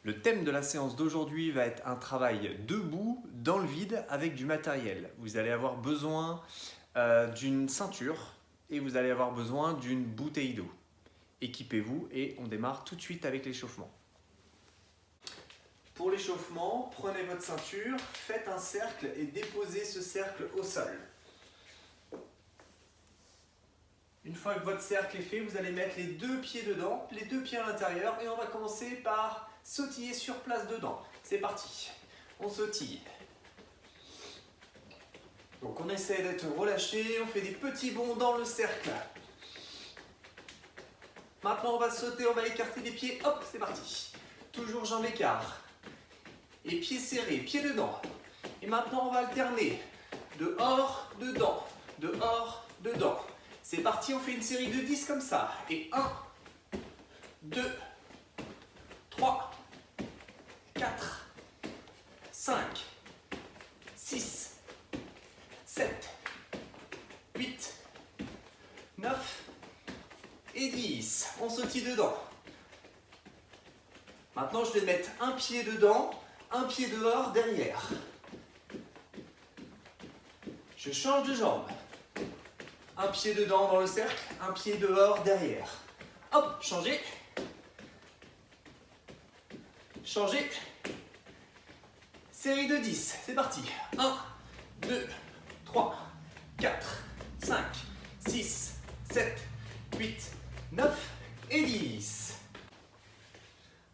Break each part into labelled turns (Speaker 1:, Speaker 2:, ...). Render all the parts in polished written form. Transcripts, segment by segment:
Speaker 1: Le thème de la séance d'aujourd'hui va être un travail debout dans le vide avec du matériel. Vous allez avoir besoin d'une ceinture et vous allez avoir besoin d'une bouteille d'eau. Équipez-vous et on démarre tout de suite avec l'échauffement. Pour l'échauffement, prenez votre ceinture, faites un cercle et déposez ce cercle au sol. Une fois que votre cercle est fait, vous allez mettre les deux pieds dedans, les deux pieds à l'intérieur et on va commencer par sautiller sur place dedans. C'est parti, on sautille. Donc on essaie d'être relâché, on fait des petits bonds dans le cercle. Maintenant on va sauter, on va écarter les pieds, hop, c'est parti. Toujours jambes écart. Et pieds serrés, pieds dedans. Et maintenant on va alterner. Dehors, dedans, dehors, dedans. C'est parti, on fait une série de 10 comme ça. Et 1, 2, 3, 4, 5, 6, 7, 8, 9 et 10. On sautille dedans. Maintenant, je vais mettre un pied dedans, un pied dehors, derrière. Je change de jambe. Un pied dedans dans le cercle, un pied dehors, derrière. Hop, changez. Changez. Série de 10, c'est parti. 1, 2, 3, 4, 5, 6, 7, 8, 9 et 10.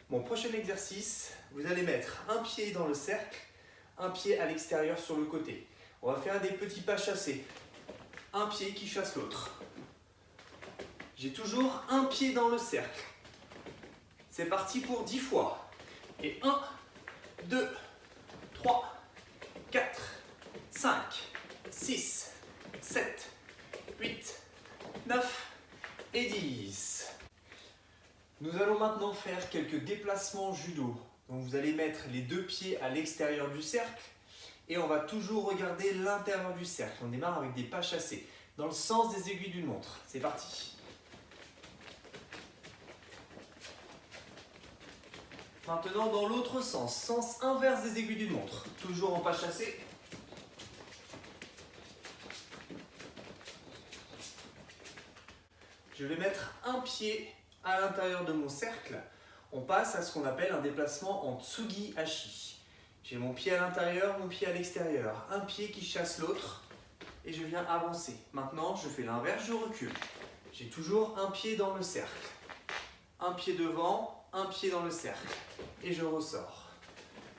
Speaker 1: Mon prochain exercice, vous allez mettre un pied dans le cercle, un pied à l'extérieur sur le côté. On va faire des petits pas chassés. Un pied qui chasse l'autre. J'ai toujours un pied dans le cercle. C'est parti pour 10 fois. Et 1, 2, 3, 4, 5, 6, 7, 8, 9 et 10. Nous allons maintenant faire quelques déplacements judo. Donc vous allez mettre les deux pieds à l'extérieur du cercle et on va toujours regarder l'intérieur du cercle. On démarre avec des pas chassés dans le sens des aiguilles d'une montre. C'est parti. Maintenant dans l'autre sens, sens inverse des aiguilles d'une montre. Toujours en pas chassé. Je vais mettre un pied à l'intérieur de mon cercle. On passe à ce qu'on appelle un déplacement en tsugi hachi. J'ai mon pied à l'intérieur, mon pied à l'extérieur. Un pied qui chasse l'autre et je viens avancer. Maintenant, je fais l'inverse, je recule. J'ai toujours un pied dans le cercle. Un pied devant, un pied dans le cercle. Et je ressors.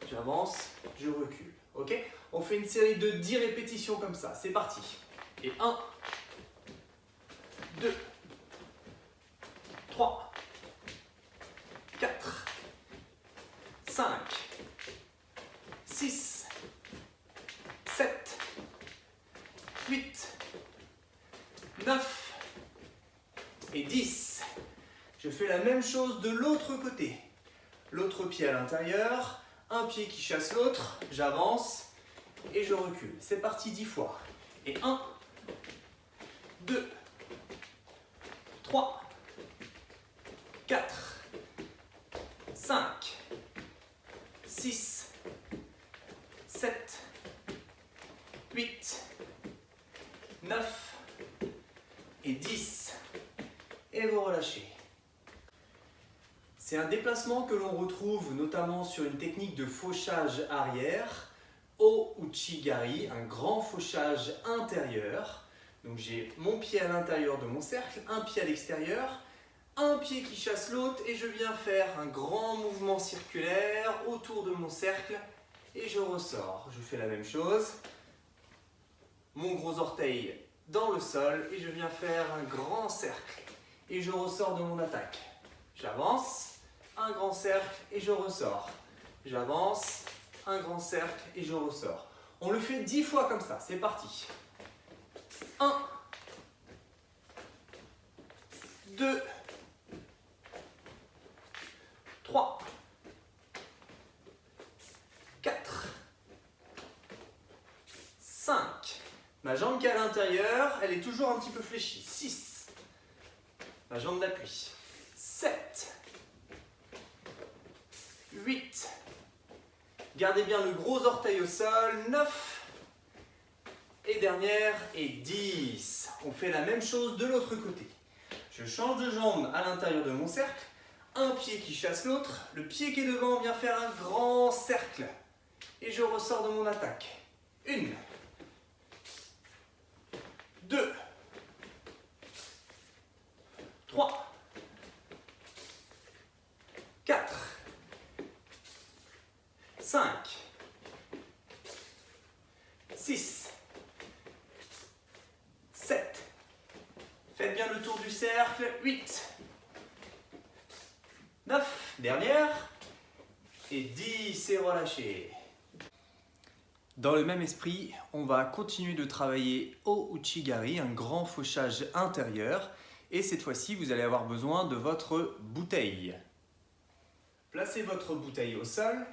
Speaker 1: J'avance, je recule. Ok ? On fait une série de 10 répétitions comme ça. C'est parti. Et 1, 2, 3, 4, 5, 6, 7, 8, 9 et 10. Je fais la même chose de l'autre côté. L'autre pied à l'intérieur, un pied qui chasse l'autre, j'avance et je recule. C'est parti 10 fois. Et 1, 2, 3, 4, 5, 6, 7, 8, 9 et 10. Et vous relâchez. C'est un déplacement que l'on retrouve notamment sur une technique de fauchage arrière, O-Uchi-Gari, un grand fauchage intérieur. Donc j'ai mon pied à l'intérieur de mon cercle, un pied à l'extérieur, un pied qui chasse l'autre et je viens faire un grand mouvement circulaire autour de mon cercle et je ressors. Je fais la même chose, mon gros orteil dans le sol et je viens faire un grand cercle et je ressors de mon attaque. J'avance, un grand cercle et je ressors. J'avance, un grand cercle et je ressors. On le fait 10 fois comme ça, c'est parti. 1, 2, 3, 4, 5. Ma jambe qui est à l'intérieur, elle est toujours un petit peu fléchie. 6. Ma jambe d'appui. 7. 8. Gardez bien le gros orteil au sol, 9. Et dernière, et 10. On fait la même chose de l'autre côté. Je change de jambe à l'intérieur de mon cercle. Un pied qui chasse l'autre. Le pied qui est devant vient faire un grand cercle. Et je ressors de mon attaque. 1, 2, 3, 4, 5, 6, 7. Faites bien le tour du cercle. 8, 9. Dernière. Et 10. Et relâchez. Dans le même esprit, on va continuer de travailler au Ouchigari, un grand fauchage intérieur. Et cette fois-ci, vous allez avoir besoin de votre bouteille. Placez votre bouteille au sol.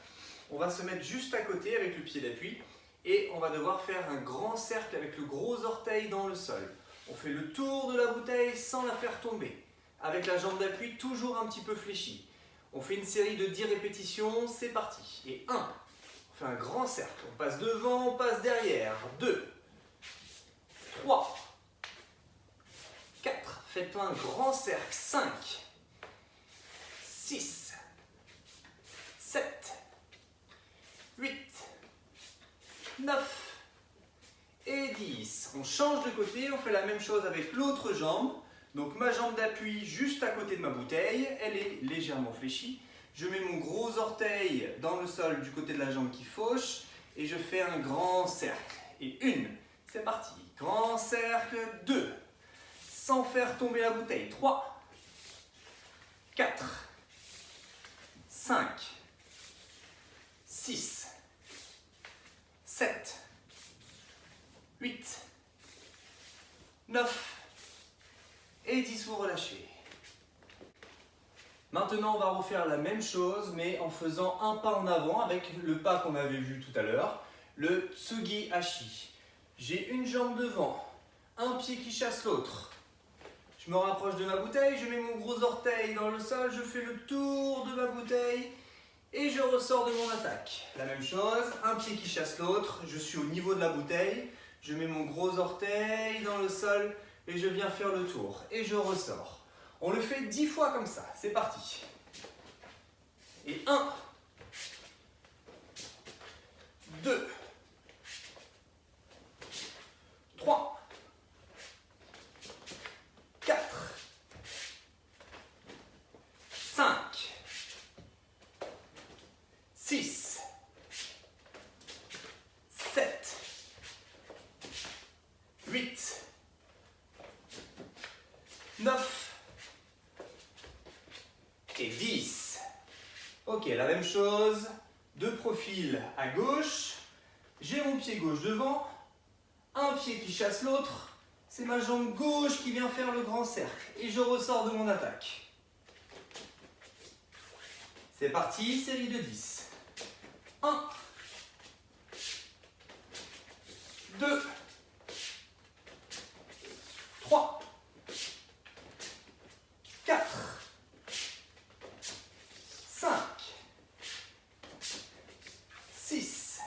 Speaker 1: On va se mettre juste à côté avec le pied d'appui. Et on va devoir faire un grand cercle avec le gros orteil dans le sol. On fait le tour de la bouteille sans la faire tomber. Avec la jambe d'appui toujours un petit peu fléchie. On fait une série de 10 répétitions. C'est parti. Et 1. On fait un grand cercle, on passe devant, on passe derrière. 2, 3, 4, faites un grand cercle. 5, 6, 7, 8, 9 et 10. On change de côté, on fait la même chose avec l'autre jambe. Donc ma jambe d'appui juste à côté de ma bouteille, elle est légèrement fléchie. Je mets mon gros orteil dans le sol du côté de la jambe qui fauche et je fais un grand cercle. Et 1, c'est parti. Grand cercle, 2, sans faire tomber la bouteille. 3, 4, 5, 6, 7, 8, 9 et 10, vous relâchez. Maintenant, on va refaire la même chose, mais en faisant un pas en avant avec le pas qu'on avait vu tout à l'heure, le Tsugi Hachi. J'ai une jambe devant, un pied qui chasse l'autre. Je me rapproche de ma bouteille, je mets mon gros orteil dans le sol, je fais le tour de ma bouteille et je ressors de mon attaque. La même chose, un pied qui chasse l'autre, je suis au niveau de la bouteille, je mets mon gros orteil dans le sol et je viens faire le tour et je ressors. On le fait 10 fois comme ça, c'est parti. Et 1, 2, 3, 4, 5, 6, 7, 8, 9 et 10. Ok, la même chose, de profil à gauche. J'ai mon pied gauche devant, un pied qui chasse l'autre. C'est ma jambe gauche qui vient faire le grand cercle. Et je ressors de mon attaque. C'est parti, série de 10. 1, 2, 3, 4, 5, 6,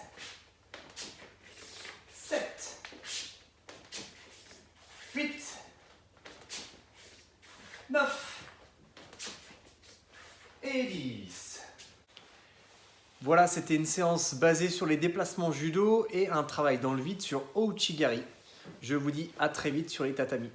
Speaker 1: 7, 8, 9 et 10. Voilà, c'était une séance basée sur les déplacements judo et un travail dans le vide sur Ouchigari. Je vous dis à très vite sur les tatamis.